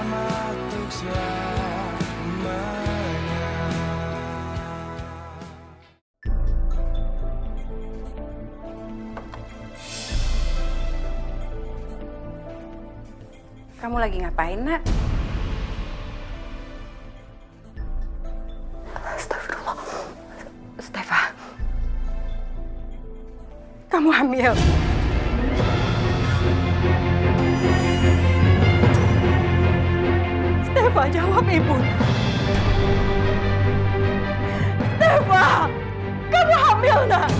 bersama untuk selamanya. Kamu lagi ngapain, Nak? Astagfirullah. Stefa. Kamu hamil. Stefa, jawab Ibu. Stefa, kamu hamil, Nak?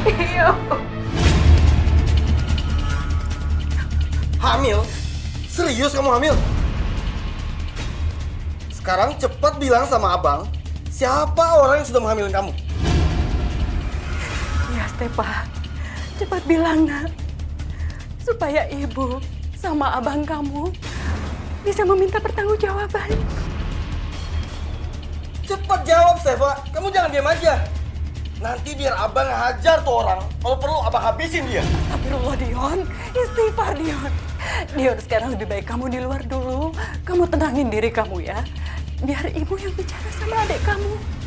Iya. Hamil? Serius kamu hamil? Sekarang cepat bilang sama abang, siapa orang yang sudah menghamilkan kamu? Ya, Stefa. Cepat bilang, Nak. Supaya Ibu sama abang kamu bisa meminta pertanggungjawaban. Cepat jawab, Stefa. Kamu jangan diam aja. Nanti biar abang hajar tuh orang. Kalau perlu abang habisin dia. Astagfirullah, Dion. Istighfar, Dion. Dion, sekarang lebih baik kamu di luar dulu. Kamu tenangin diri kamu ya. Biar Ibu yang bicara sama adik kamu.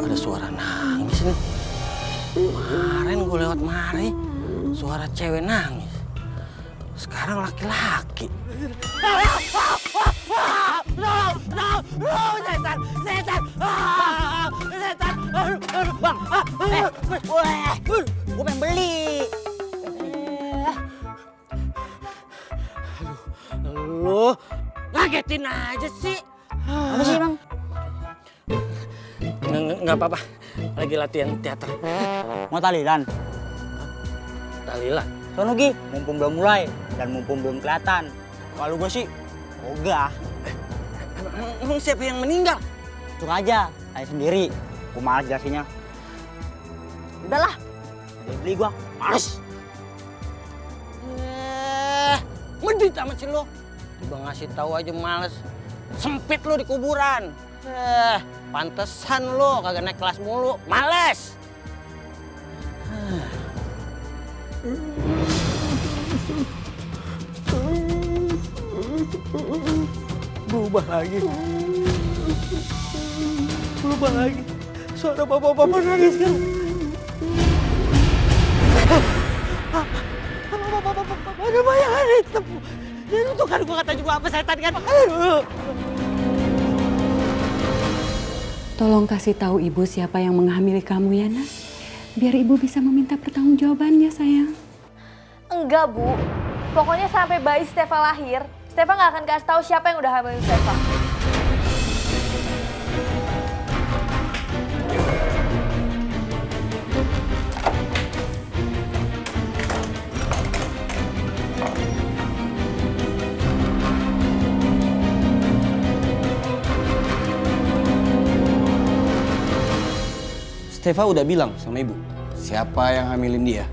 Ada suara nangis nih. Kemarin gue lewat mari, suara cewek nangis. Sekarang laki-laki. Setan! Setan! Setan! Bang! Gue pengen beli. Lu ngagetin aja sih. Apa sih, Bang? Nggak apa-apa, lagi latihan teater. Mau talilan? Talilan. Sono Gi, mumpung belum mulai dan mumpung belum kelihatan. Kalau gue sih, ogah. Emang siapa yang meninggal? Cuk aja, tanya sendiri. Gue malas jelasinnya. Udahlah, beli gue, males. Medit amat sih lo. Tiba ngasih tahu aja males. Sempit lo di kuburan. Pantesan lo kagak naik kelas mulu. Males. Berubah lagi. Berubah lagi. Suara bapak-bapak nangis kan. Bapak-bapak ada bayangan hitam. Itu kan gua kata juga apa setan kan. Tolong kasih tahu Ibu siapa yang menghamili kamu ya, Nak. Biar Ibu bisa meminta pertanggungjawabannya, sayang. Enggak, Bu. Pokoknya sampai bayi Stefa lahir, Stefa nggak akan kasih tahu siapa yang udah hamilin Stefa. Stefa udah bilang sama ibu, siapa yang hamilin dia?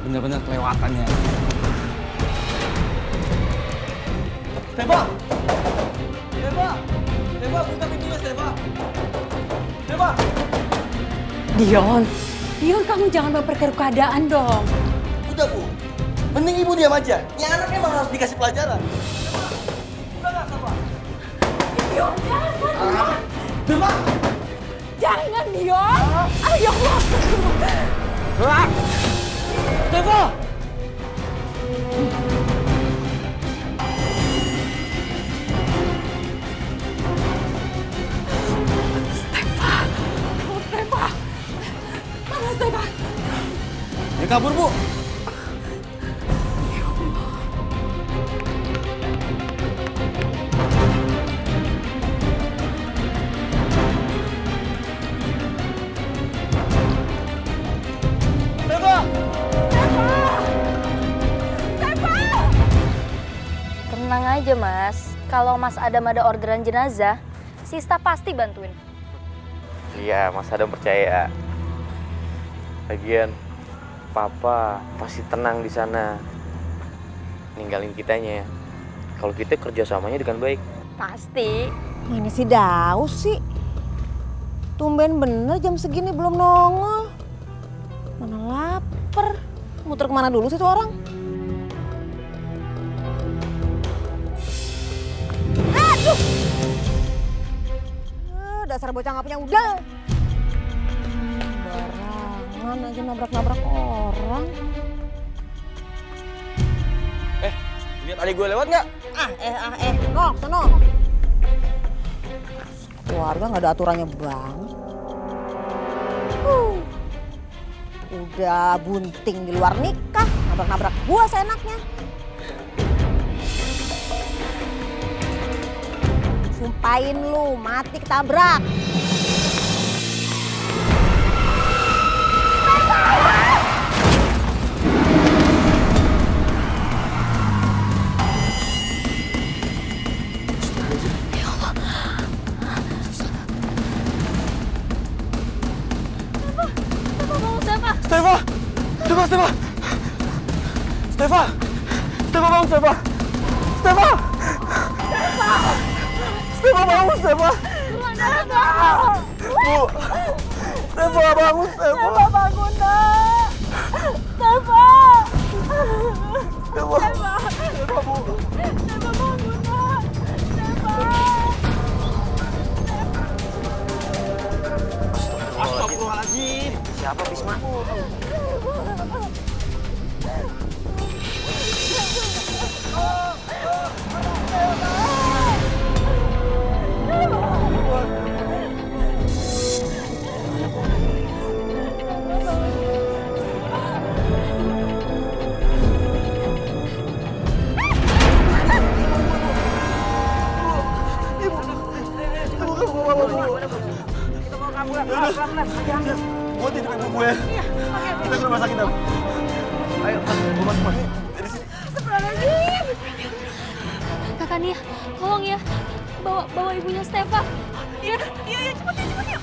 Bener-bener kelewatannya. Stefa! Stefa! Stefa, buka pintunya Stefa! Stefa! Dion, Dion, kamu jangan memperkeruh keadaan dong. Udah Bu, mending ibu diam aja. Ini anak emang harus dikasih pelajaran. Udah nggak Stefa? Dion, jangan. Stefa! Jangan, Dion. Ayo, Stefa! Stefa. Mana Stefa? Dia kabur Bu. Stefa! Tenang aja Mas, kalau Mas Adam ada orderan jenazah, Sista pasti bantuin. Iya, Mas Adam percaya. Lagian, Papa pasti tenang di sana. Ninggalin kitanya. Kalau kita kerjasamanya dengan baik. Pasti. Ini si Daus sih. Tumben bener jam segini belum nongol. Mana lapar. Muter kemana dulu sih tuh orang? Aduh! Dasar bocah nggak punya udel. Barangan aja nabrak-nabrak orang. Lihat adik gue lewat nggak? No, sono. Keluarga nggak ada aturannya banget. Udah bunting di luar nikah, nabrak-nabrak gua seenaknya. Sumpahin lu, mati ketabrak. Stefa! Stefa, Stefa! Stefa! Stefa bangun, Stefa! Stefa! Stefa bangun, Stefa! Bu! Stefa bangun, Stefa! Stefa bangun, nak! Stefa! Stefa! Stefa, Bu! Stefa bangun, nak! Stefa! Astagfirullahaladzim! Siapa Bisma? Gue titip ibu gue. Kita ke rumah sakit, Am. Ayo, gue masuk, Mas. Dari sini. Kakak Nia, tolong ya, bawa ibunya Stefa. Iya, cepet ya.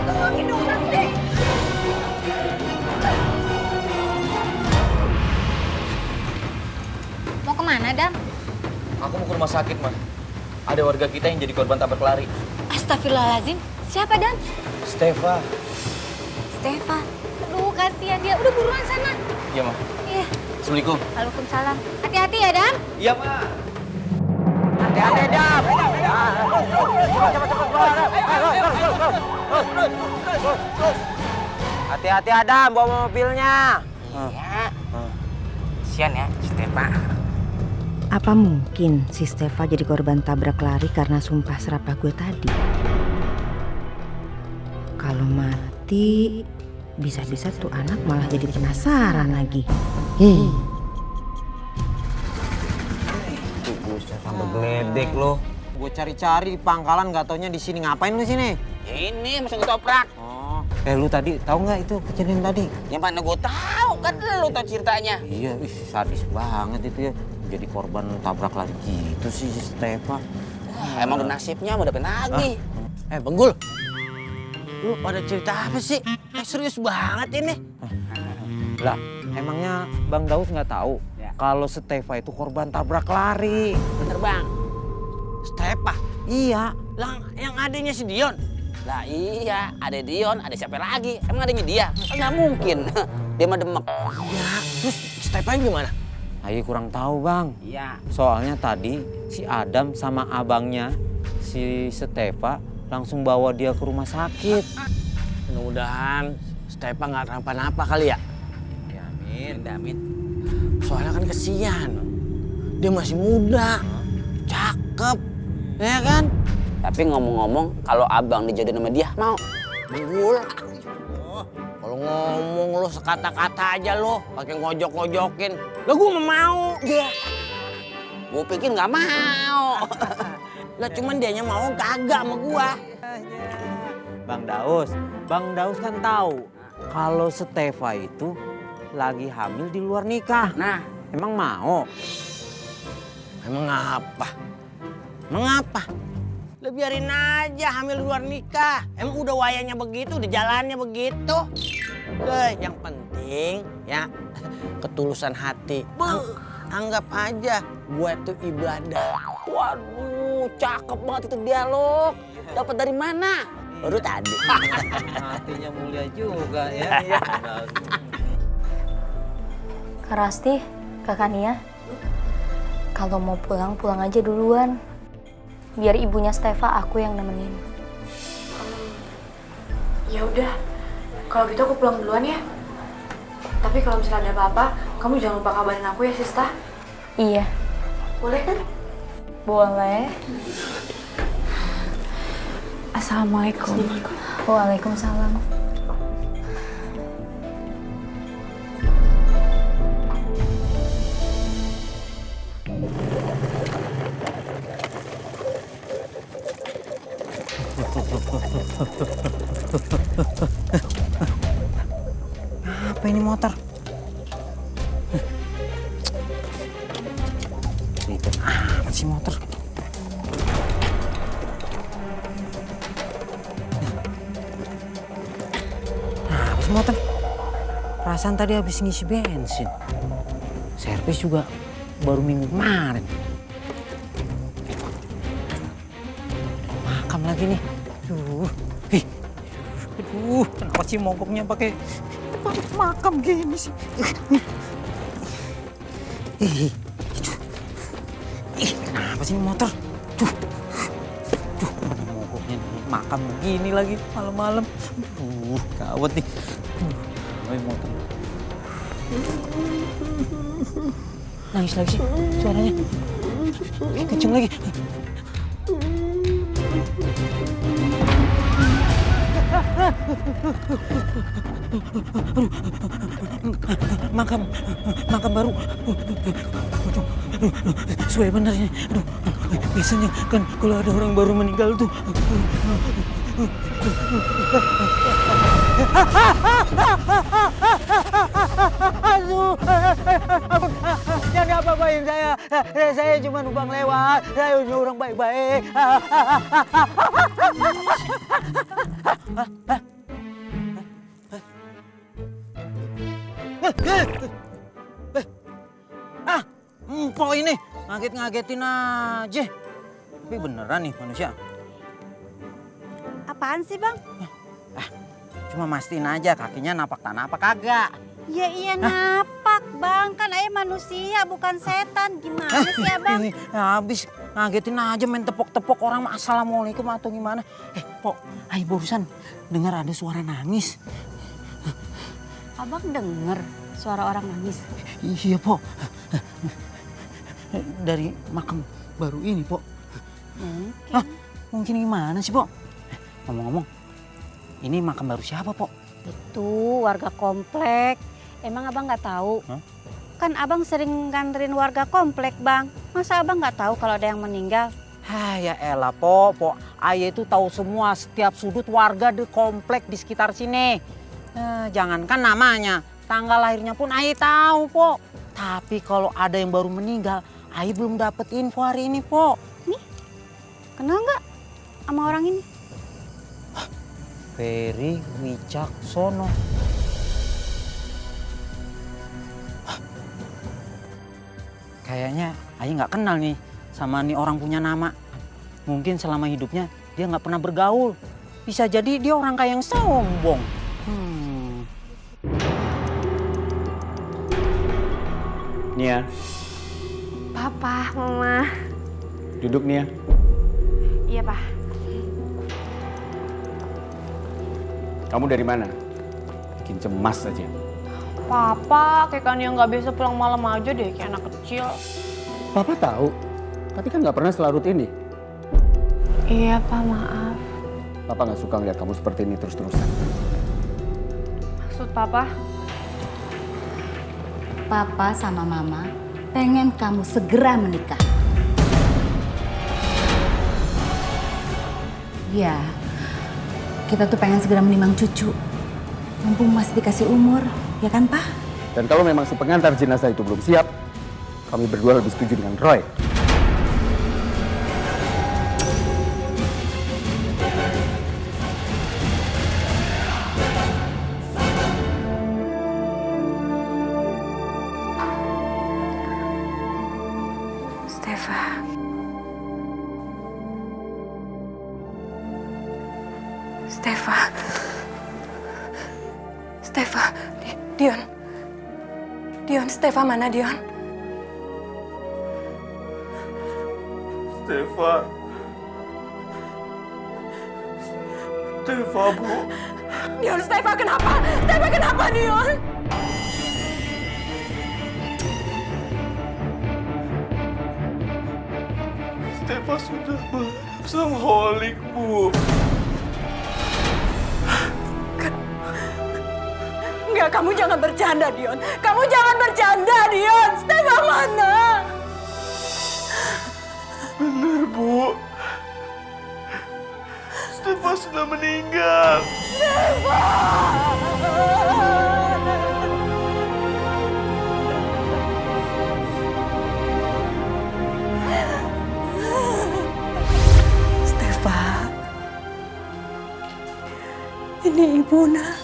Tolongin dong, Pasti. Mau kemana, Dam? Aku mau ke rumah sakit, Ma. Ada warga kita yang jadi korban tabrak lari. Astagfirullahaladzim. Siapa, Dan? Stefa. Stefa. Aduh, kasihan dia. Udah buruan sana. Iya, Ma. Iya. Assalamualaikum. Waalaikumsalam. Hati-hati ya, Dan. Iya, Ma. Hati-hati, Dam. Hati-hati, Adam, bawa mobilnya. Kasian ya, Stefa. Apa mungkin si Stefa jadi korban tabrak lari karena sumpah serapah gue tadi? Kalau mati, bisa-bisa tuh anak malah jadi penasaran lagi. Tuh, sampai geledek lo. Gue cari-cari di pangkalan, nggak taunya di sini. Ngapain lu sini? Ya ini masih ketoprak. Oh, lu tadi tahu nggak itu kejadian tadi? Yang mana gue tahu kan lu tahu ceritanya. Iya, sadis banget itu ya. Jadi korban tabrak lari gitu sih si Stefa. Emang udah nasibnya mau dapet lagi. Benggul. Lu pada cerita apa sih? Serius banget ini. Lah, emangnya Bang Daus nggak tahu kalau Stefa itu korban tabrak lari? Bener Bang. Stefa? Iya. Lah, yang adanya si Dion. Lah iya, ada Dion, ada siapa lagi? Emang adanya dia? Nggak mungkin. Dia mah demek. Ya, terus Stefan gimana? Ayo kurang tahu bang. Iya. Soalnya tadi si Adam sama abangnya si Stefa langsung bawa dia ke rumah sakit. Mudah-mudahan Stefan nggak kenapa-napa kali ya. Ya amin. Amin. Soalnya kan kesian. Dia masih muda, cakep, ya kan? Tapi ngomong-ngomong, kalau abang dijadiin sama dia, mau? Gul. Kalau ngomong lo sekata-kata aja lo, pakai ngojok-ngojokin. Lah gue mau. Iya. Gue pikir nggak mau. Lah cuman dianya mau kagak sama gua. Bang Daus kan tahu kalau Stefa itu lagi hamil di luar nikah. Nah, Emang mau? emang apa? Mengapa? Lo biarin aja hamil luar nikah. Emang udah wayanya begitu, udah jalannya begitu. Yang penting ya ketulusan hati. Anggap aja gue tuh ibadah. Waduh, cakep banget itu dialog. Dapat dari mana? Baru tadi. Hatinya mulia juga ya. Kak Rasti, Kakak Nia, kalau mau pulang, pulang aja duluan. Biar ibunya Stefa aku yang nemenin. Ya udah, kalau gitu aku pulang duluan ya. Tapi kalau misalnya ada apa-apa, kamu jangan lupa kabarin aku ya, Sista. Iya. Boleh kan? Boleh. Assalamualaikum. Waalaikumsalam. Apa ini motor? Ribet amat sih motor. Apa sih motor? Perasaan tadi habis ngisi bensin. Servis juga baru minggu kemarin. Makam lagi nih. Aduh, kenapa sih mogoknya pakai makam gini sih? Kenapa sih motor? Mana mogoknya makam begini lagi malam-malam. Gawat nih. Motor. Nangis lagi sih suaranya. Kenceng lagi. Makam baru. Sesuai benar ini. Aduh, biasanya kan kalau ada orang baru meninggal tuh. Aduh, jangan apa-apain saya. Saya cuma numpang lewat. Saya orang baik-baik. Empok ini ngaget-ngagetin aja. Tapi beneran nih manusia. Apaan sih bang? Cuma mastiin aja kakinya napak tanah apa kagak. Ya iya napak bang, kan ayah manusia bukan setan. Gimana sih abang? Habis ngagetin aja main tepok-tepok orang assalamualaikum atau gimana. Pok, ayo barusan dengar ada suara nangis. Abang denger suara orang nangis? Iya Pok. Dari makam baru ini Pok. Mungkin. Mungkin gimana sih Pok? Ngomong-ngomong, ini makam baru siapa Pok? Itu warga komplek. Emang abang nggak tahu? Kan abang sering nganterin warga komplek bang. Masa abang nggak tahu kalau ada yang meninggal? Ya elah Pok. Ayah itu tahu semua setiap sudut warga di komplek di sekitar sini. Jangankan namanya, tanggal lahirnya pun Ayah tahu Pok. Tapi kalau ada yang baru meninggal, Ayah belum dapet info hari ini Pok. Nih, kenal nggak sama orang ini? Ferry Wicaksono. Kayaknya Ayah nggak kenal nih sama nih orang punya nama. Mungkin selama hidupnya Dia nggak pernah bergaul. Bisa jadi dia orang kaya yang sombong. Nia, Papa, Mama. duduk Nia. Iya, Pak. Kamu dari mana? Bikin cemas aja. Papa, kayak kan yang nggak biasa pulang malam aja deh, kayak anak kecil. Papa tahu, tapi kan nggak pernah selarut ini. Iya, Pak, maaf. Papa nggak suka ngeliat kamu seperti ini terus-terusan. Maksud Papa? Papa sama Mama pengen kamu segera menikah. Ya, kita tuh pengen segera menimang cucu. Mumpung masih dikasih umur, ya kan Pak? Dan kalau memang si pengantar jenazah itu belum siap, kami berdua lebih setuju dengan Roy. Dion, Stefa mana Dion? Stefa, Bu. Dion, Stefa kenapa? Stefa kenapa Dion? Stefa sudah sama Holik, Bu. Enggak, kamu jangan bercanda, Dion. Kamu jangan bercanda, Dion. Stefa mana? Benar, Bu. Stefa sudah meninggal. Stefa, ini Ibu, Nak.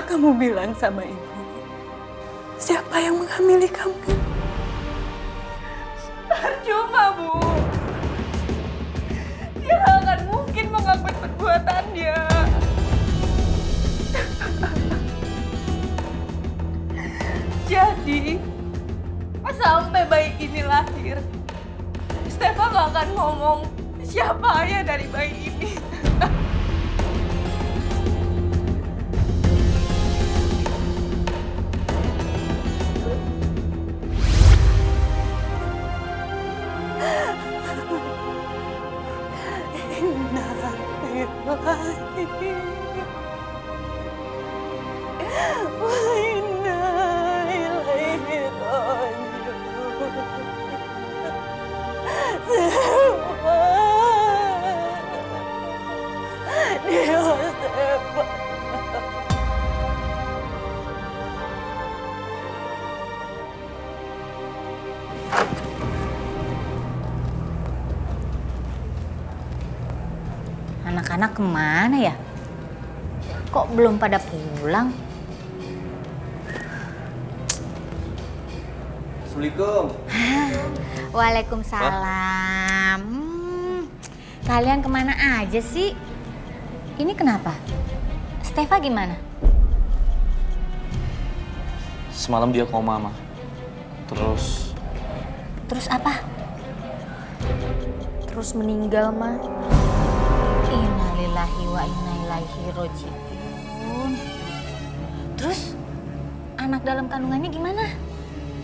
Kamu bilang sama Ibu, siapa yang menghamili kamu? Percuma, Bu. Dia nggak akan mungkin mengakui perbuatannya. Jadi, sampai bayi ini lahir, Stefa nggak akan ngomong siapa ayah dari bayi ini. Anak-anak kemana ya? Kok belum pada pulang? Assalamualaikum. Waalaikumsalam. Kalian kemana aja sih? Ini kenapa? Stefa gimana? Semalam dia koma, Ma. Terus apa? Terus meninggal, Ma. Innalillahi wa inna ilaihi roji'un. Terus anak dalam kandungannya gimana?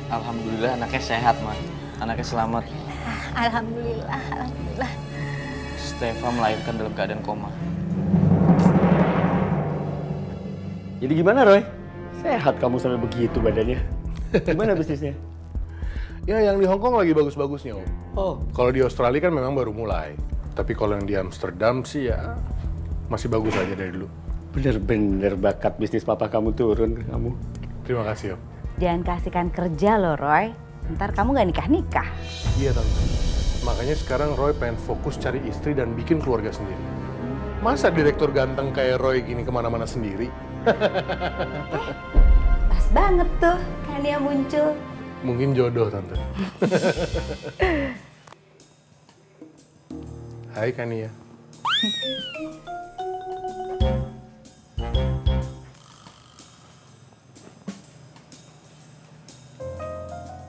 alhamdulillah anaknya sehat, Ma. Anaknya selamat. Alhamdulillah. Stefa melahirkan dalam keadaan koma. Jadi gimana Roy? Sehat kamu sampai begitu badannya. Gimana bisnisnya? Ya yang di Hong Kong lagi bagus-bagusnya Om. Oh, Kalau di Australia kan memang baru mulai. Tapi kalau yang di Amsterdam sih ya masih bagus aja dari dulu. bener-bener bakat bisnis papa kamu turun kamu. Terima kasih Om. Jangan kasihkan kerja loh Roy. Ntar kamu gak nikah-nikah. Iya Tante. Makanya sekarang Roy pengen fokus cari istri dan bikin keluarga sendiri. Masa direktur ganteng kayak Roy gini kemana-mana sendiri? Pas banget tuh kan dia muncul. Mungkin jodoh Tante. Hai Kania.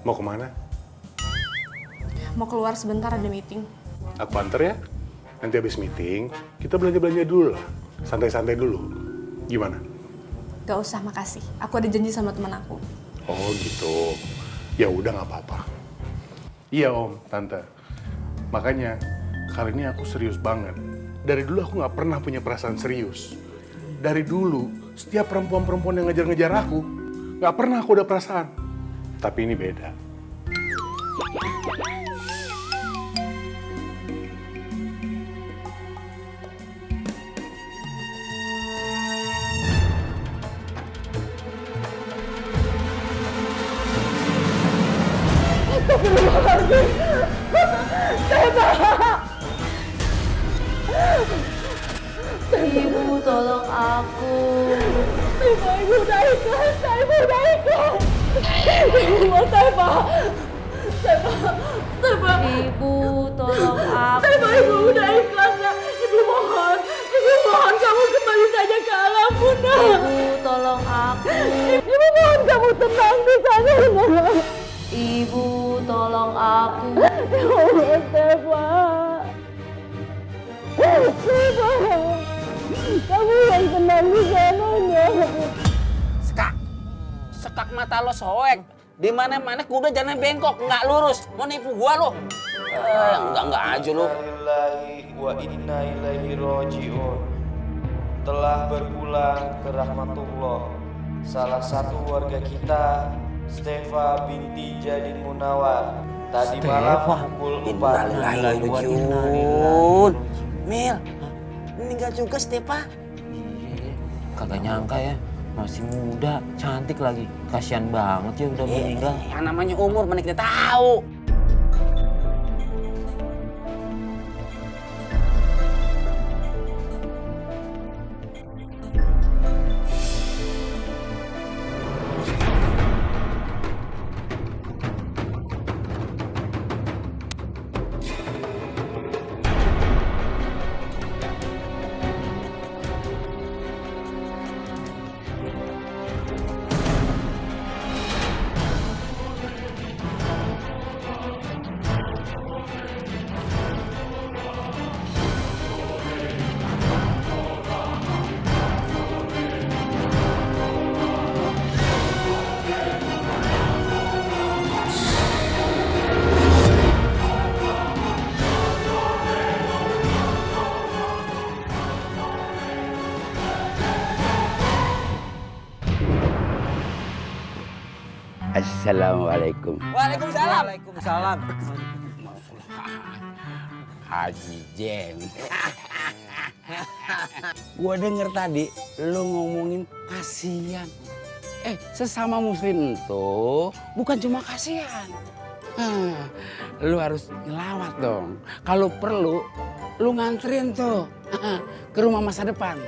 Mau kemana? Mau keluar sebentar, ada meeting. Aku antar ya. Nanti habis meeting, kita belanja-belanja dulu lah. Santai-santai dulu. Gimana? Gak usah, makasih. Aku ada janji sama teman aku. Oh gitu. Ya udah nggak apa-apa. Iya Om, Tante. Makanya kali ini aku serius banget. Dari dulu aku nggak pernah punya perasaan serius. Dari dulu, setiap perempuan-perempuan yang ngejar-ngejar aku, nggak pernah aku ada perasaan. Tapi ini beda. Ibu, tolong aku. Ibu udah ikhlas, Ibu udah ikhlas. Ibu, Teva. Ibu, tolong aku. Ibu udah ikhlas, Nak. Ibu mohon kamu kembali saja ke alammu, Nak. Ibu, tolong aku. Ibu mohon kamu tenang di sana, Nak. Ibu, tolong aku. Ya Allah, Teva. Kamu yang tenang di sana, Nak. Sekak mata lo soek. Di mana-mana kuda jalan bengkok, nggak lurus. Mau nipu gua lo. Enggak aja lo. Innalillahi wa inna ilaihi raji'un. Telah berpulang ke rahmatullah salah satu warga kita, Stefa binti Jadin Munawar. Tadi malam pukul 4. Innalillahi wa inna Mil, meninggal juga Stefa. Iya, kagak nyangka ya. Masih muda, cantik lagi. Kasian banget ya udah meninggal. Yang namanya umur mana kita tahu. Assalamualaikum. Waalaikumsalam. Waalaikumsalam. Haji James. Gua denger tadi lu ngomongin kasihan. Sesama muslim tuh bukan cuma kasihan. Lu harus ngelawat dong. Kalau perlu lu nganterin tuh ke rumah masa depan.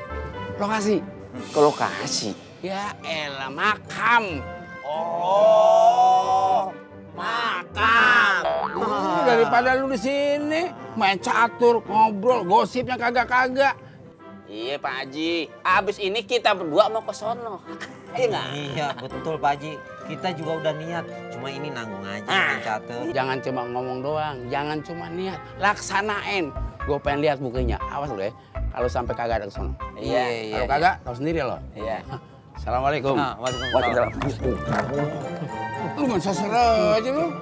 Lokasi. Ke lokasi. Ya elah, makam. Oh, makam. Daripada lu di sini main catur, ngobrol, gosipnya kagak-kagak. Iya Pak Haji, abis ini kita berdua mau ke sono. Iya nggak? Iya betul Pak Haji. Kita juga udah niat. Cuma ini nanggung aja main catur. Jangan cuma ngomong doang, jangan cuma niat, laksanain. Gue pengen lihat buktinya. Awas lo ya, kalau sampai kagak ada ke sono. Iya. Kalau kagak, tahu sendiri lo. Iya. Assalamualaikum. Waalaikumsalam. Lu nggak sasar aja lu.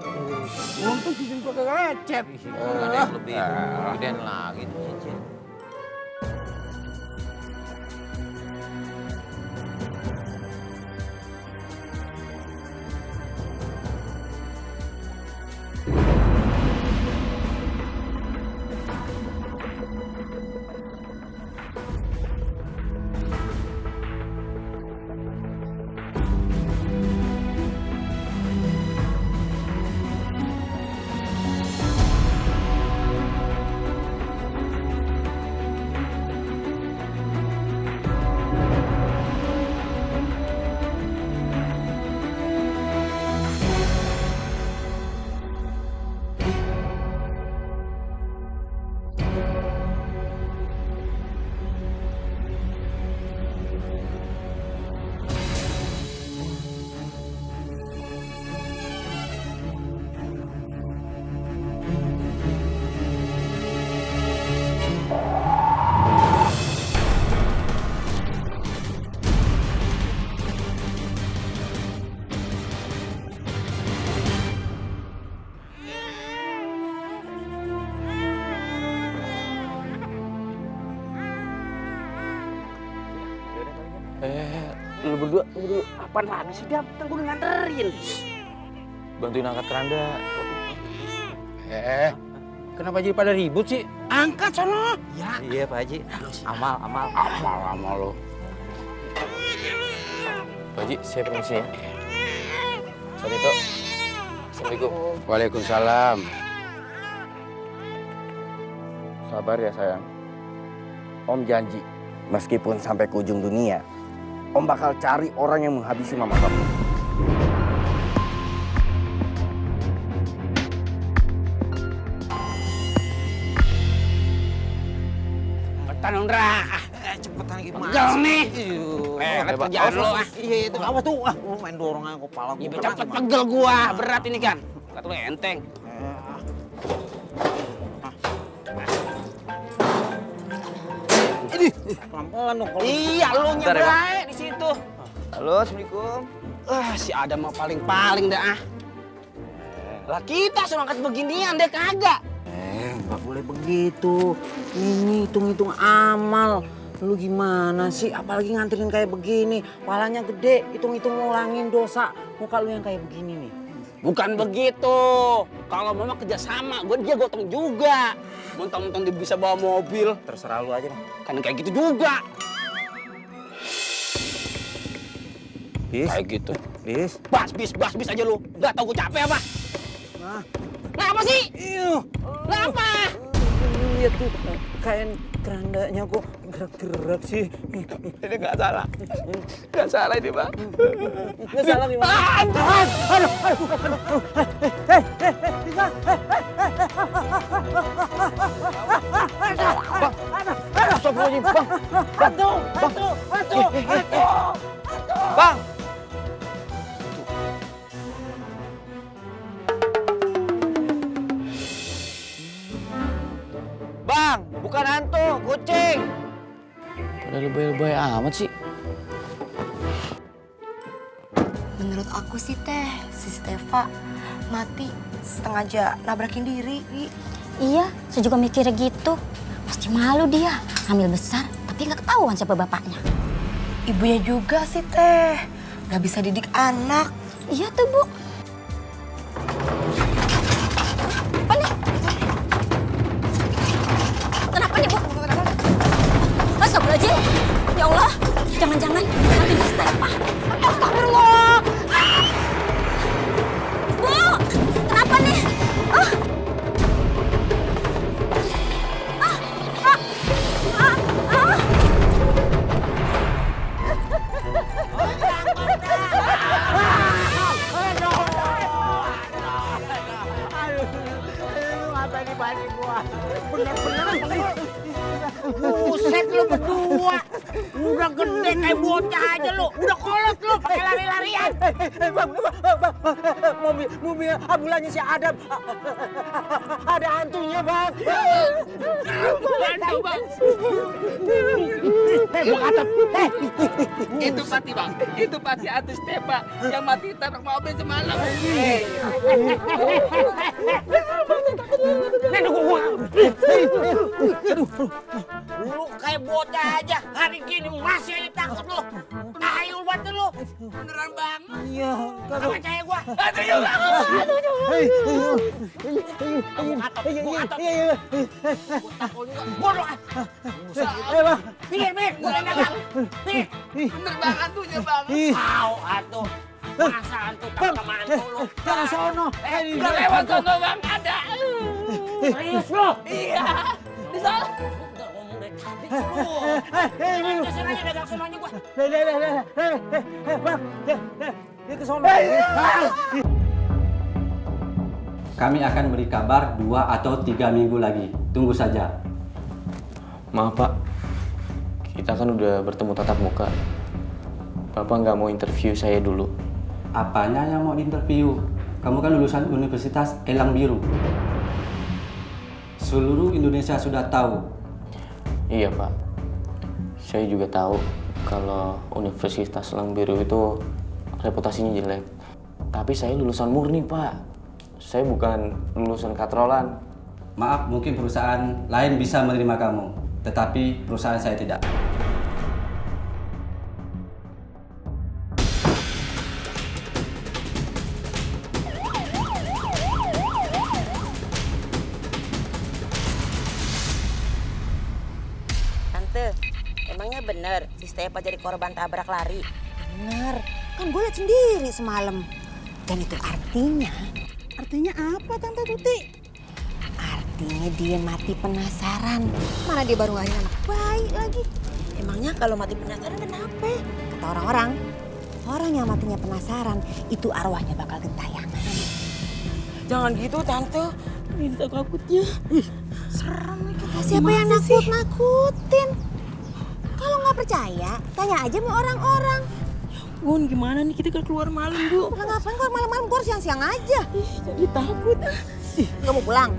Untung cincin gua kagak lecet. Ada yang lebih gedean lagi tuh cincin. Lu berdua, apaan lagi sih dia? Kan gue nganterin. Bantuin angkat keranda. Kenapa jadi pada ribut sih? Angkat sono. Ya. Iya Pak Haji. Amal lo. Pak Haji, saya permisi ya. Pak Tito. Assalamualaikum. Waalaikumsalam. Sabar ya sayang. Om janji, meskipun sampai ke ujung dunia, Om bakal cari orang yang menghabisi mama kamu. Cepetan Ondra. Cepetan gimana? Jangan nih. Lihat kerjaan lo. Iya itu apa tuh? Lu main dorong aja kepala gua. Ya cepet pegel gua. Berat ini kan. Kata lu enteng. Pelan-pelan dong. Iya, lu nyebrang di situ. Halo, Assalamualaikum. Si Adam mah paling-paling dah. Lah kita suruh angkat beginian deh kagak. Nggak boleh begitu. Ini hitung-hitung amal. Lu gimana sih? Apalagi nganterin kayak begini. Palanya gede, hitung-hitung ngulangin dosa. Muka lu yang kayak begini nih. Bukan begitu. Kalau mama kerjasama, dia gotong juga. Mentang-mentang dia bisa bawa mobil. Terserah lu aja nih. Kan kayak gitu juga. Kayak gitu. Bis aja lu. Gak tau gue capek apa? Kenapa sih? Kenapa? Lihat tuh, kain kerandanya kok gerak-gerak sih. Ini nggak salah. Nggak salah ini, Pak. Nggak salah gimana? Bang! Bang, bukan hantu, kucing. Pada lebay-lebay amat sih. Menurut aku sih Teh, si Stefa mati sengaja nabrakin diri. Iya, saya juga mikirnya gitu. Pasti malu dia, hamil besar, tapi nggak ketahuan siapa bapaknya. Ibunya juga sih Teh, nggak bisa didik anak. Iya tuh, Bu. Kenapa nih, Bu? Astagfirullahaladzim. Ya Allah, jangan-jangan mati di Stefa. Astagfirullah. Bu, kenapa nih? Buset lu berdua. Udah gede kayak bocah aja lu. Udah kolot lu pakai lari-larian. Bang. Mobil ambulannya si Adam. Ada hantunya, Bang. Hantu, Bang. Itu pasti, Bang. Itu pasti hantu Stefa yang mati tabrak mobil semalam. Nih, tunggu gua. Lu kayak bocah aja. Hari gini masih aja takut lu. Tahayul banget lu. Beneran, Bang. Iya. Kagak percaya gua. Hantu juga. Gua takut juga. Bodoh. Bang. Pinggir. Gua dagang. Nih. Bener, Bang. Hantunya, Bang. Tahu hantu. Masa hantu tak sama hantu lu. Jangan sono. Udah lewat sono, Bang. Ada. Serius lu? Iya. Di sana. Udah ngomong dari tadi lu. Kesini aja dagang sononya gua. Bang. Dia ke sono. Kami akan beri kabar 2 atau 3 minggu lagi. Tunggu saja. Maaf, Pak. Kita kan udah bertemu tatap muka. Bapak nggak mau interview saya dulu. Apanya yang mau interview? Kamu kan lulusan Universitas Elang Biru. Seluruh Indonesia sudah tahu. Iya, Pak. Saya juga tahu kalau Universitas Elang Biru itu reputasinya jelek. Tapi saya lulusan murni, Pak. Saya bukan lulusan katrolan. Maaf, mungkin perusahaan lain bisa menerima kamu, tetapi perusahaan saya tidak. Tante, emangnya bener si Stefa jadi korban tabrak lari? Bener, kan gue liat sendiri semalam. Dan itu artinya apa Tante Tuti? Artinya dia mati penasaran. Mana dia baru ngelahirin anak bayi lagi. Emangnya kalau mati penasaran kenapa? Kata orang-orang, orang yang matinya penasaran itu arwahnya bakal gentayangan. Jangan gitu Tante, minta takutnya. Serem nih. Siapa yang nakut-nakutin? Kalau nggak percaya, tanya aja sama orang-orang. Gun, gimana nih kita keluar malam, Bu? Lah ngapain keluar malam-malam? Gue siang-siang aja. Jadi takut. Nggak mau pulang?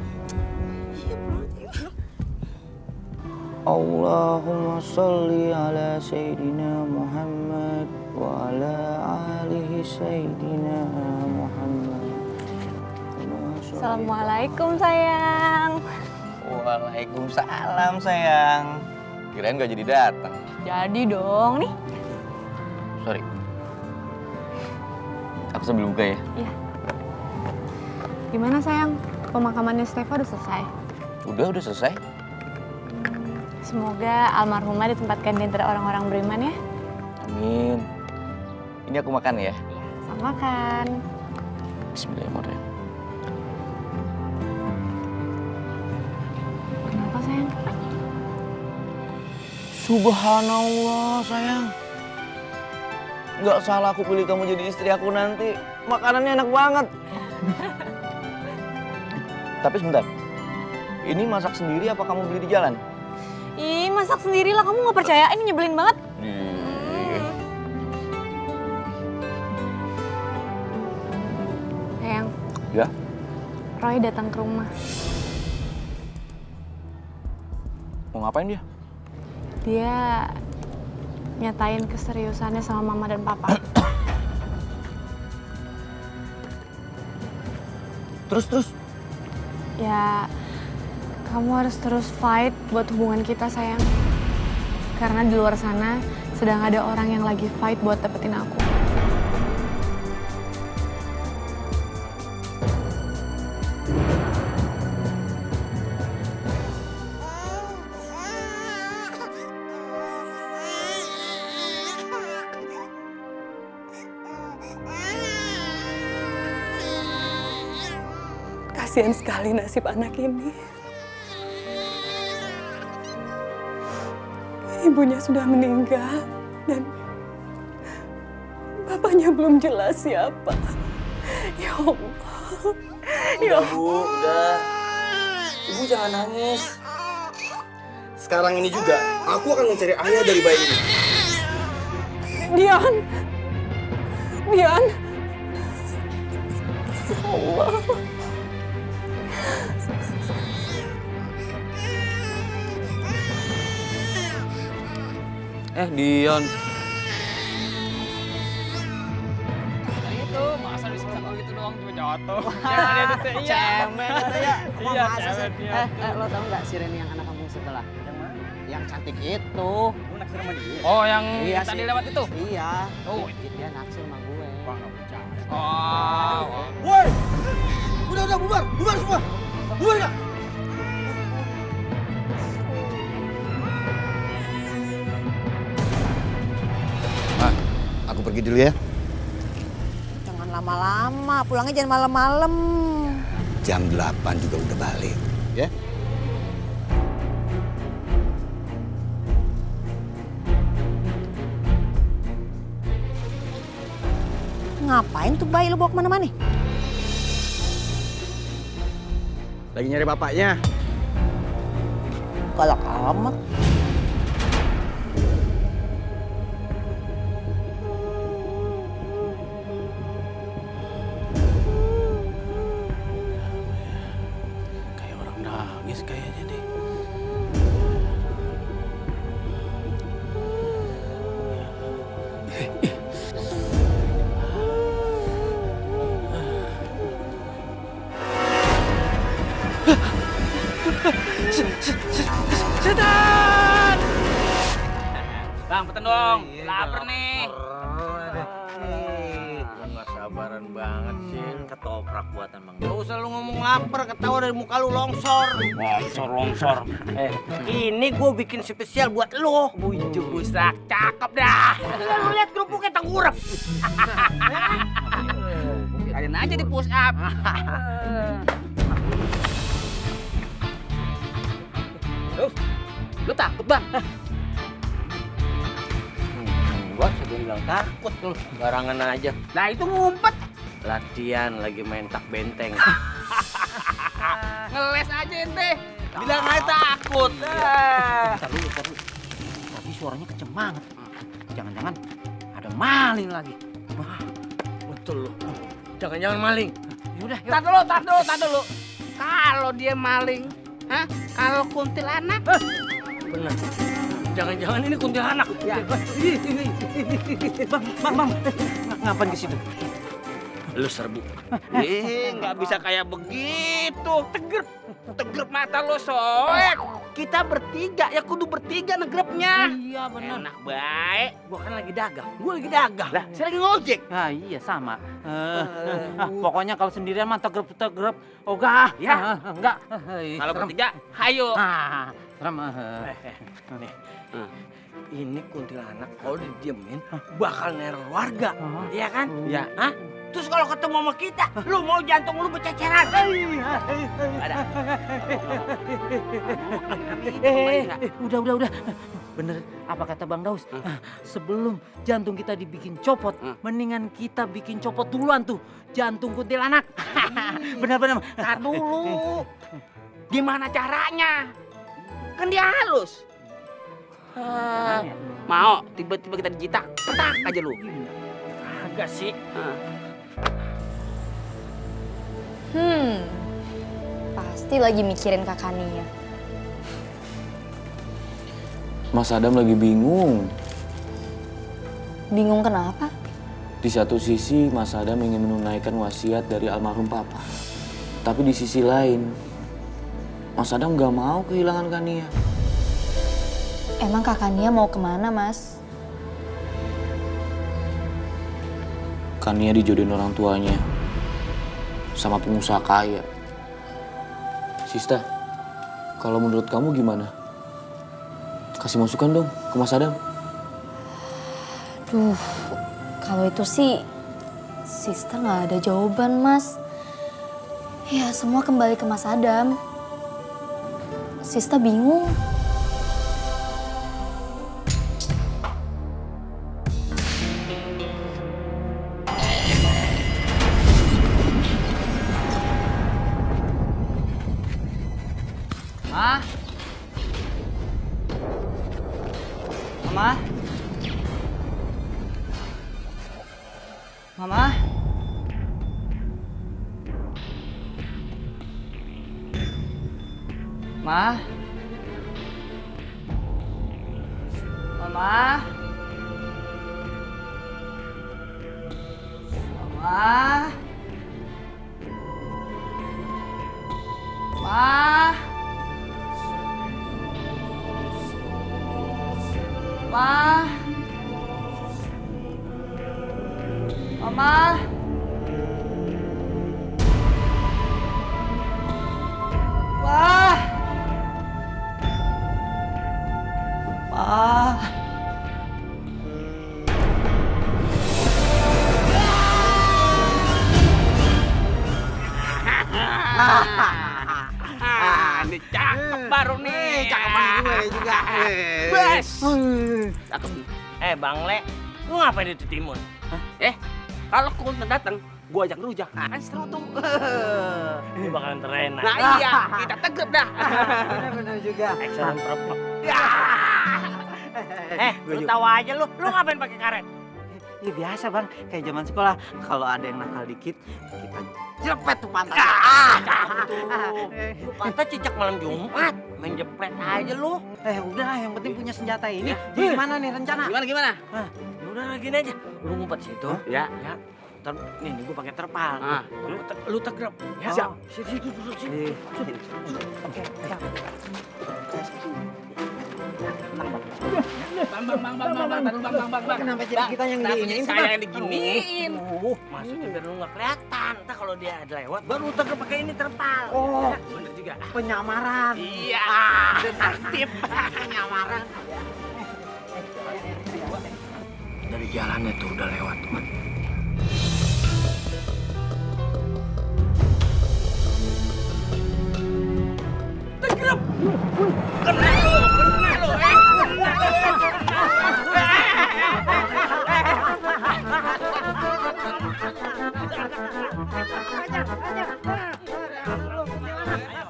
Allahumma sholli ala Sayyidina Muhammad wa ala alihi Sayyidina Muhammad. Assalamualaikum sayang. Waalaikumsalam sayang. Kirain gak jadi datang. Jadi dong nih. Sorry. Aku sambil buka ya. Iya. Gimana sayang? Pemakamannya Stefa udah selesai? Udah selesai. Semoga almarhumah ditempatkan di antara orang-orang beriman ya. Amin. Ini aku makan ya. Selamat makan. Bismillahirrahmanirrahim. Kenapa sayang? Subhanallah sayang. Nggak salah aku pilih kamu jadi istri aku nanti. Makanannya enak banget. Tapi sebentar. Ini masak sendiri apa kamu beli di jalan? Ih, masak sendiri lah. Kamu nggak percaya? Ini nyebelin banget. Sayang. Ya? Roy datang ke rumah. Mau ngapain dia? Dia nyatain keseriusannya sama mama dan papa. Terus? Ya, kamu harus terus fight buat hubungan kita sayang. Karena di luar sana sedang ada orang yang lagi fight buat dapetin aku. Kasihan sekali nasib anak ini. Ibunya sudah meninggal dan bapaknya belum jelas siapa. Ya Allah. Ya Allah. Bu, udah. Ibu jangan nangis. Sekarang ini juga, aku akan mencari ayah dari bayi ini. Dian. Ya Allah. Dion. Itu masa bisa gitu doang cuma jatuh. Cemen itu ya. Iya, cemen. Lo tau nggak si Reni yang anak kampung sebelah? Yang mana? Yang cantik itu. Lu naksir sama dia? Oh, yang tadi lewat itu? Iya. Oh, dia naksir sama gue. Wah, nggak percaya. Oh. Woi! Udah, bubar semua. Bubar nggak? Aku pergi dulu ya. Jangan lama-lama, pulangnya jangan malam-malam. Jam 8 juga udah balik, ya? Ngapain tuh bayi lo bawa kemana-mana? Lagi nyari bapaknya. Galak amat. Kayak orang nangis kayaknya deh. Setan! Bang, peten dong. Lapar nih. Gue gak sabaran Kelaparan banget sih. Ketoprak buatan Bang. Gak usah lu ngomong lapar, ketawa dari muka lu longsor. Longsor. Ini gue bikin spesial buat lu. Bujuk busak, cakep dah. Lu lihat kerupuknya tengkurap. Kalian aja di push up. Lu takut Bang? Gua sebelum bilang takut lu, barangan aja. Nah itu ngumpet. Latihan lagi main tak benteng. Ngeles aja ente. Bilang aja takut. Taruh. Tapi suaranya kenceng banget. Jangan-jangan ada maling lagi. Betul lu. Jangan-jangan maling. Yaudah, Tar dulu. Kalau dia maling, kalau kuntilanak, bener. Jangan-jangan ini kuntilanak. Ya. Bang, ngapain ke situ? Lu serbu. Nggak bisa kayak begitu. Tegrep mata lo soek. Kita bertiga, ya kudu bertiga negrepnya. Iya bener. Enak baik. Gua kan lagi dagang. Lah, saya lagi ngojek. Ah iya sama. Pokoknya kalau sendirian mah tegrep. Ogah. Ya. Enggak. Kalau bertiga, hayo. Serem. Nih. Ini kuntilanak kalau didiemin bakal neror warga. Iya kan? Iya. Hah? Terus kalau ketemu sama kita, lu mau jantung lu berceceran. Ada. Udah. Bener apa kata Bang Daus? Sebelum jantung kita dibikin copot, mendingan kita bikin copot duluan tuh jantung kuntilanak. Bener. Tar dulu. Gimana caranya? Kan dia halus. Mau tiba-tiba kita dijitak, petak aja lu. Agak sih. Pasti lagi mikirin Kakak Nia. Mas Adam lagi bingung. Bingung kenapa? Di satu sisi Mas Adam ingin menunaikan wasiat dari almarhum Papa. Tapi di sisi lain, Mas Adam gak mau kehilangan Kania. Emang Kakak Nia mau kemana, Mas? Kania dijodohin orang tuanya sama pengusaha kaya. Sista, kalau menurut kamu gimana? Kasih masukan dong ke Mas Adam. Duh, kalau itu sih Sista nggak ada jawaban, Mas. Ya, semua kembali ke Mas Adam. Sista bingung. Mama? Ma? Mama? Mama? Ma? Ma? Mama? Wah! Wah! Ini cakep baru nih. Cakepan gue juga. Bes. Cakep. Bang Le, lu ngapain di timun? Kalau kuntilanak datang, gua ajak rujak. Kan seru tuh. Ini bakalan terenak. Nah iya, kita tegrep dah. Bener juga. Excellent perempuan. Lu tahu aja lu ngapain pakai karet? Ya biasa Bang, kayak zaman sekolah. Kalau ada yang nakal dikit, kita jepret tuh pantat. Lu pantat cicak malam Jumat, main jepret aja lu. Udah, yang penting punya senjata ini. Jadi gimana nih rencana? Gimana? Udah gini aja. Lu ngumpet situ. Ya. Nih gua pakai terpal. Lu tegrep. Ya. Siap. Sini. Oke, siap. Kenapa jadi kita yang diginiin? Saya yang diginiin. Maksudnya biar lu nggak kelihatan. Ntar kalau dia ada lewat, baru terus pakai ini terpal. Oh, bener juga. penyamaran. Iya, detektif. Penyamaran. Dari jalannya tuh udah lewat tuh. Tergerap. Kena lu.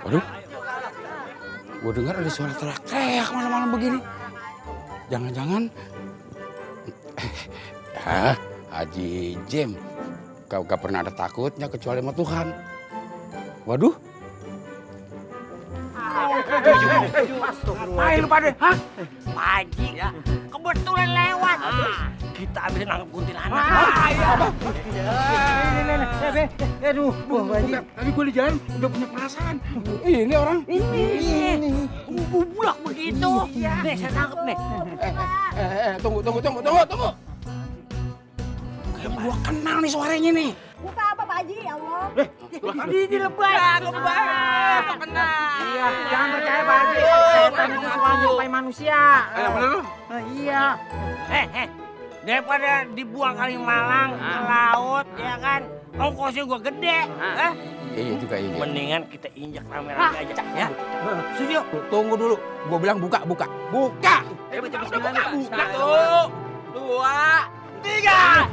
Waduh, gue dengar ada suara teriak-teriak malam-malam begini. Jangan-jangan, Haji Jem, kau gak pernah ada takutnya kecuali sama Tuhan. Waduh. Ngapain lu pada? Hah? Pak Haji, kebetulan lewat. Kita ambil nangkep kuntilanak. Aduh, Pak Haji. Tadi gue di jalan udah punya perasaan. Ini orang. Ini. Bulak begitu. Nih, saya tangkep nih. Tunggu. Kayak gua kenal nih suaranya nih. Buka apa Pak Haji? Ya Allah. Ini lebay. Iya, jangan percaya Pak Haji. Setan itu suka menyerupai manusia. Bener lu? Iya. Daripada dibuang Kalimalang ke laut, ya kan? Ongkosnya gua gede. Iya juga iya. Mendingan kita injak rame-rame aja, ya. Studio. Tunggu dulu. Gua bilang buka. Buka. Buka tuh. 2, 3.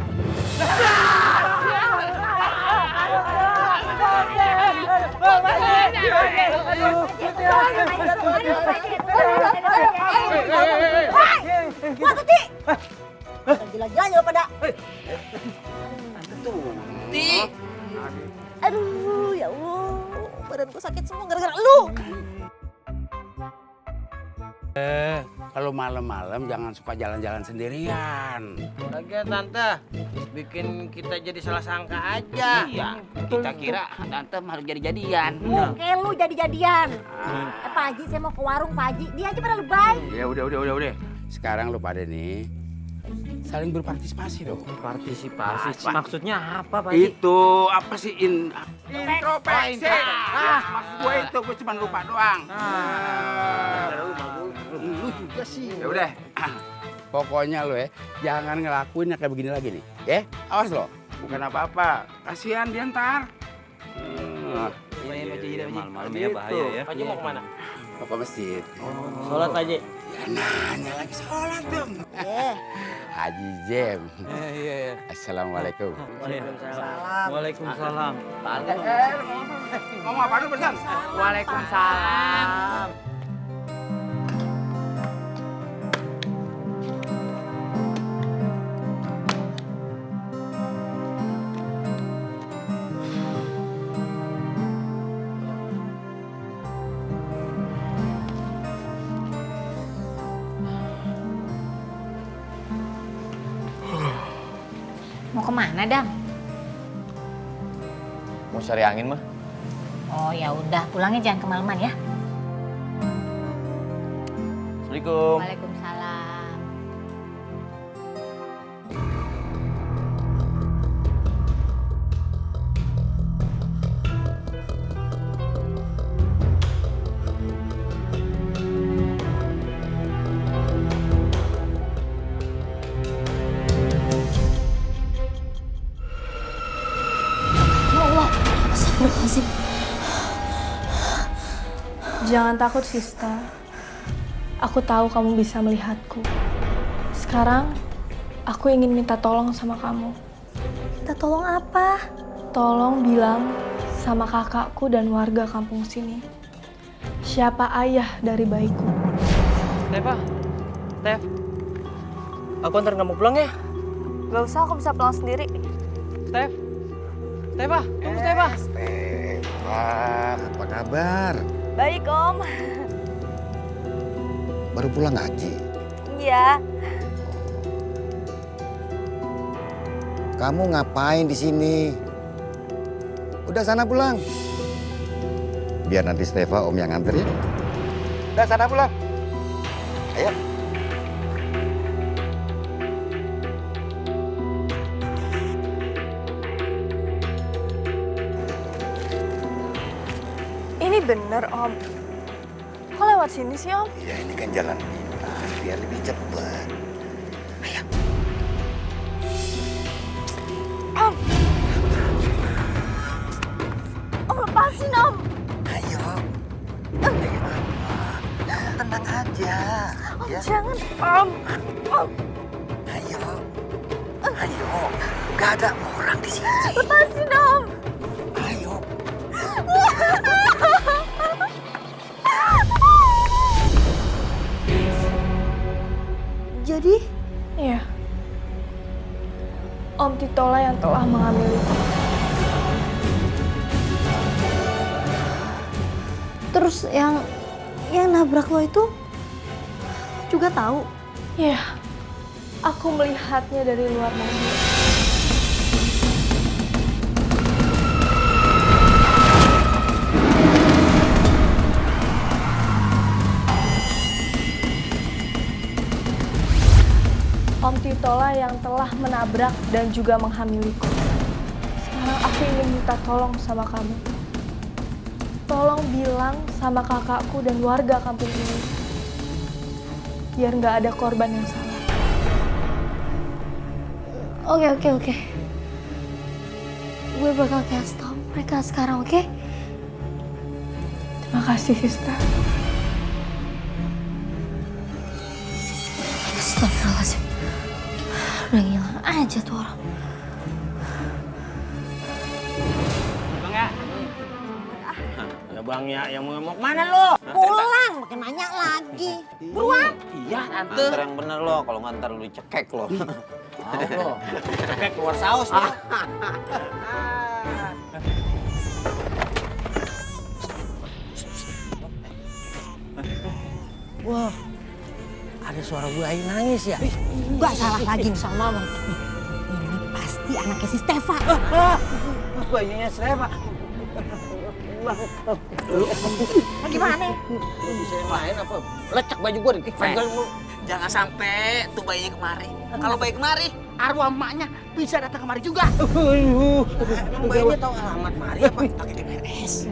Wah, Tuti! Gila-gilanya lo pada. Tuti. Aduh, ya Allah. Badanku sakit semua gara-gara lu. Kalau malam-malam jangan suka jalan-jalan sendirian. Lagian Tante, bikin kita jadi salah sangka aja. Iya, kita kira Tante harus jadi-jadian. Oke, lu jadi-jadian. Pak Haji, saya mau ke warung Pak Haji. Dia aja pada lebay. Ya udah. Sekarang lu pada nih saling berpartisipasi dong. Partisipasi. Maksudnya apa, Pak Haji? Itu apa sih introspeksi? Maksud gue itu, gue cuma lupa doang. Lu juga sih. Ya udah. Pokoknya lo ya, jangan ngelakuin yang kayak begini lagi nih. Ya, awas lo. Bukan apa-apa. Kasihan dia ntar. Malam-malam ya bahaya ya. Pak Haji mau kemana? Mau ke masjid. Sholat Pak Haji. Ya nanya lagi sholat dong. Haji Jem. Iya. Assalamualaikum. Waalaikumsalam. Ngomong apa dulu pesan? Waalaikumsalam. Mau kemana, Dam? Mau cari angin mah? Oh ya udah, pulangnya jangan kemalaman ya. Assalamualaikum. Waalaikumsalam. Jangan takut, Sista. Aku tahu kamu bisa melihatku. Sekarang, aku ingin minta tolong sama kamu. Minta tolong apa? Tolong bilang sama kakakku dan warga kampung sini. Siapa ayah dari bayiku? Stef. Aku antar kamu pulang ya. Gak usah, aku bisa pulang sendiri. Stefa, tunggu Stefa. Stefa, apa kabar? Baik, Om. Baru pulang ngaji? Iya. Kamu ngapain di sini? Udah sana pulang. Biar nanti Stefa Om yang nganter ya. Udah sana pulang. Ayo. bener, Om. Kok lewat sini sih, Om? Ya ini kan jalan pintas, biar lebih cepet. Ayo. Om! Om, lepasin, Om! Ayo. Ayo, tenang aja. Om, ya. jangan, Om! Om! Ayo. Ayo. Gak ada orang di sini. Lepasin, Om! Ayo. Jadi? Iya. Om Titola yang telah mengamiliku. Terus yang nabrak lo itu juga tahu? Iya. Aku melihatnya dari luar mobil. Om Titola yang telah menabrak dan juga menghamiliku. Sekarang aku ingin minta tolong sama kamu. Tolong bilang sama kakakku dan warga kampung ini. Biar nggak ada korban yang salah. Oke. Gue bakal kasih tau mereka sekarang, oke? Terima kasih, Sista. Astagfirullahaladzim. Udah ngilang aja tuh orang. Bang ya? Ya Bang ya, yang mau kemana lo? Pulang, makin nanya lagi. Buruan. Iya, Tante. Antar yang bener lo, kalau ngantar lu dicekek lo. Tahu lo. Cekek keluar saus lo. Wah, ada suara Bu Ayu nangis ya? Gak salah lagi sama Bang. Ini pasti anaknya si Stefa. Bayinya Stefa. Gimana? Bisa yang lain apa? Lecek baju gua dipegel mulu. Jangan sampai tuh bayinya kemari. Kalau bayi kemari, arwah emaknya bisa datang kemari juga. Emang bayinya tahu alamat mari apa? Pakai GPS.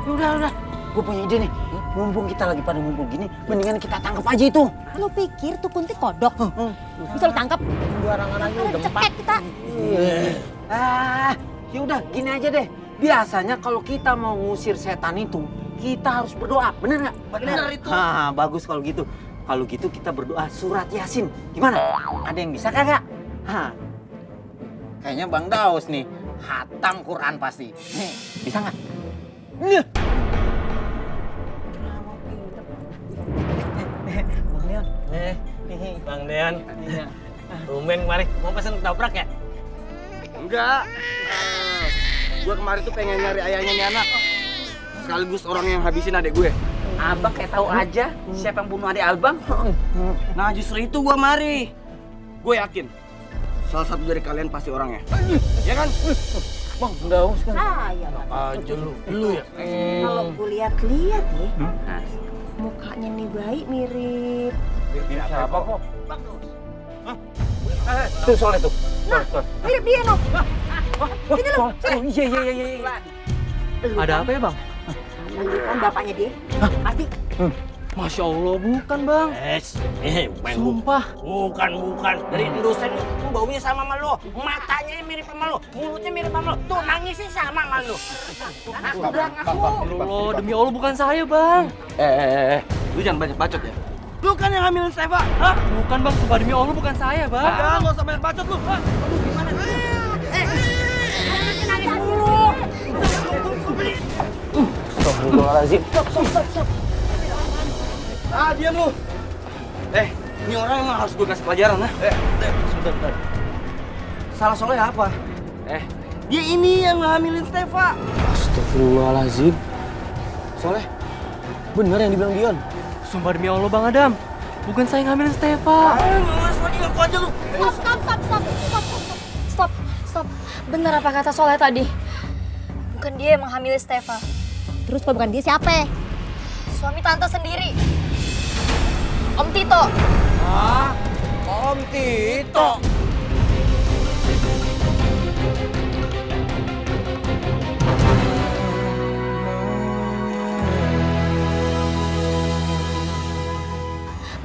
Udah. Gue punya ide nih. Mumpung kita lagi pada ngumpul gini, mendingan kita tangkap aja itu. Lo pikir tuh kunti kodok? Bisa lo tangkap? Barangan aja udah cepet kita. Yaudah gini aja deh. Biasanya kalau kita mau ngusir setan itu, kita harus berdoa, bener nggak? Bener itu. Bagus kalau gitu. Kalau gitu kita berdoa surat Yasin. Gimana? Ada yang bisa kagak? Kayaknya Bang Daus nih, hatam Quran pasti. Bisa nggak? Bang Dean. Tumben kemari, mau pesen ketoprak ya? Enggak. Gue kemarin tuh pengen nyari ayahnya nih anak. Sekaligus orang yang habisin adik gue. Abang kayak tahu aja siapa yang bunuh adik Albang. Nah justru itu gue mari. Gue yakin salah satu dari kalian pasti orangnya. Ya kan? Bang, Daus kan. Ya Aja lu ya. Kalau gue lihat-lihat nih, mukanya nih bayi mirip. Siapa kok? Tuh soalnya tuh. Mirip dia no. Sini lu. Iya. Ada apa ya Bang? Kan bapaknya dia. Pasti. Masya Allah, bukan Bang. Sumpah. Bukan. Dari dosen baunya sama sama lo. Matanya mirip sama lo. Mulutnya mirip sama lo. Tuh nangisnya sama sama lo. Allah, demi Allah bukan saya Bang. Lu jangan banyak bacot ya. Lu kan yang hamilin Stefa, hah? Bukan Bang, sumpah demi Allah bukan saya Bang. Udah, nggak usah banyak bacot lu. Hah? Aduh, gimana? Nangis dulu. Astagfirullahaladzim. Stop. Diam lu. Ini orang emang harus gue kasih pelajaran, ha? Sebentar. Salah Soleh apa? Dia ini yang ngehamilin Stefa. Astagfirullahaladzim. Soleh, bener yang dibilang Dion. Sumpah demi Allah Bang Adam, bukan saya yang ngambilin Stefa. Ngeles lagi ngaku aja lu. Stop. Bener apa kata Soleh tadi? Bukan dia yang menghamili Stefa. Terus kalau bukan dia siapa? Suami tante sendiri. Om Tito. Om Tito.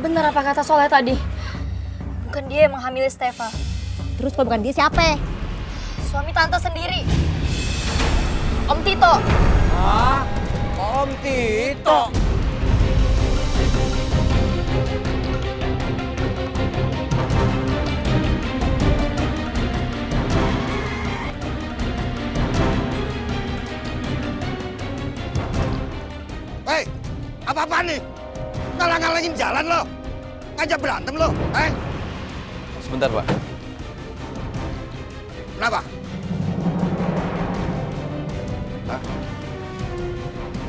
Bener apa kata Soleh tadi? Bukan dia yang menghamili Stefa. Terus kalau bukan dia siapa? Suami tante sendiri. Om Tito. Hah? Om Tito? Hei, apa-apaan nih? Ngalang-ngalangin jalan lo? Ngajak berantem lo? Sebentar, Pak. Kenapa?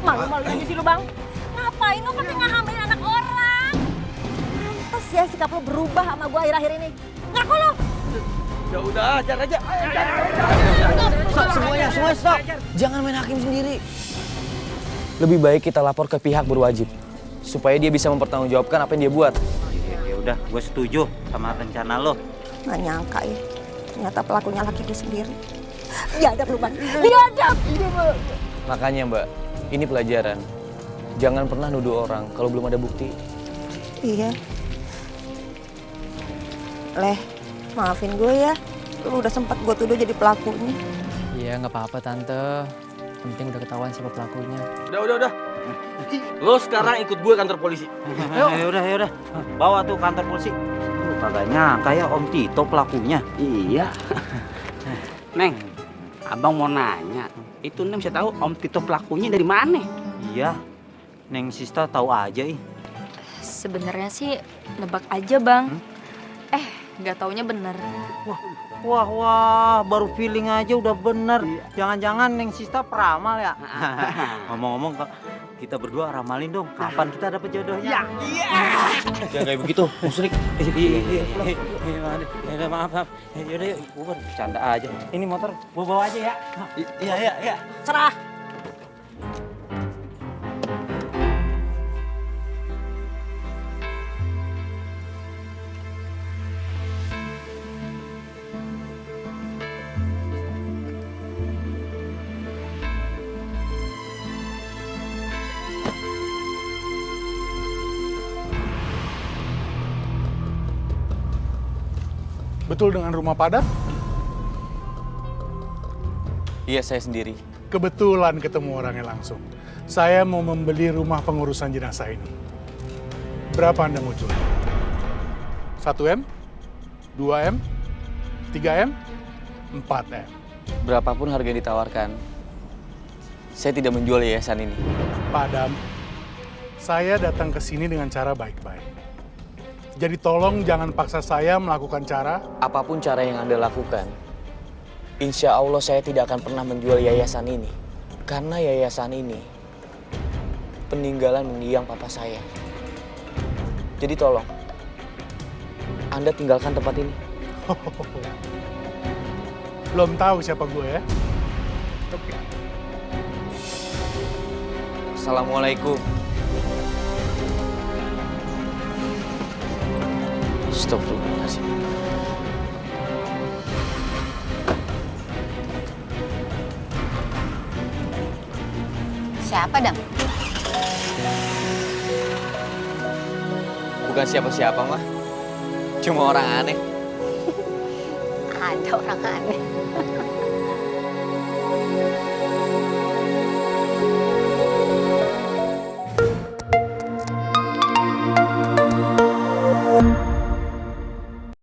Malu-maluin di sini lu, Bang. Ngapain lu pakai ngehamilin anak orang? Pantes ya sikap lu berubah sama gua akhir-akhir ini. Ngaku lu? Ya udah, ajar aja. Stop, semuanya stop. Jangan main hakim sendiri. Lebih baik kita lapor ke pihak berwajib supaya dia bisa mempertanggungjawabkan apa yang dia buat. Ya udah, gue setuju sama rencana lo. Nggak nyangka ya, ternyata pelakunya laki gue sendiri. Biadab lu, Bang. Biadab! Makanya Mbak, ini pelajaran. Jangan pernah nuduh orang kalau belum ada bukti. Iya. Leh, maafin gue ya. Lu udah sempat gue tuduh jadi pelakunya. Iya, nggak apa-apa Tante. Yang penting udah ketahuan siapa pelakunya. Udah. Lo sekarang ikut gue kantor polisi. Ya udah. Bawa tuh kantor polisi. Kagak nyangka ya Om Tito pelakunya. Iya. Neng, abang mau nanya. Itu Neng bisa tahu Om Tito pelakunya dari mana? Iya, Neng Sista tahu aja ih. Sebenarnya sih nebak aja, Bang. Nggak taunya bener. Wah, baru feeling aja udah bener. Jangan-jangan Neng Sista peramal ya? Ngomong-ngomong, kita berdua ramalin dong. Kapan kita dapet jodohnya? Jangan kayak begitu, musrik. Iya, maaf. Yaudah yuk, gue bercanda aja. Ini motor gue bawa aja ya. Iya. Serah. Betul dengan rumah padat? Iya, saya sendiri. Kebetulan ketemu orangnya langsung. Saya mau membeli rumah pengurusan jenazah ini. Berapa Anda mau jual? 1M? 2M? 3M? 4M? Berapapun harga yang ditawarkan, saya tidak menjual yayasan ini. Pak Adam, saya datang ke sini dengan cara baik-baik. Jadi tolong jangan paksa saya melakukan cara. Apapun cara yang Anda lakukan, insya Allah saya tidak akan pernah menjual yayasan ini. Karena yayasan ini peninggalan mendiang papa saya. Jadi tolong, Anda tinggalkan tempat ini. Belum tahu siapa gue ya? Assalamualaikum. Astagfirullahaladzim. Siapa, Dam? Bukan siapa-siapa, mah. Cuma orang aneh. Ada orang aneh.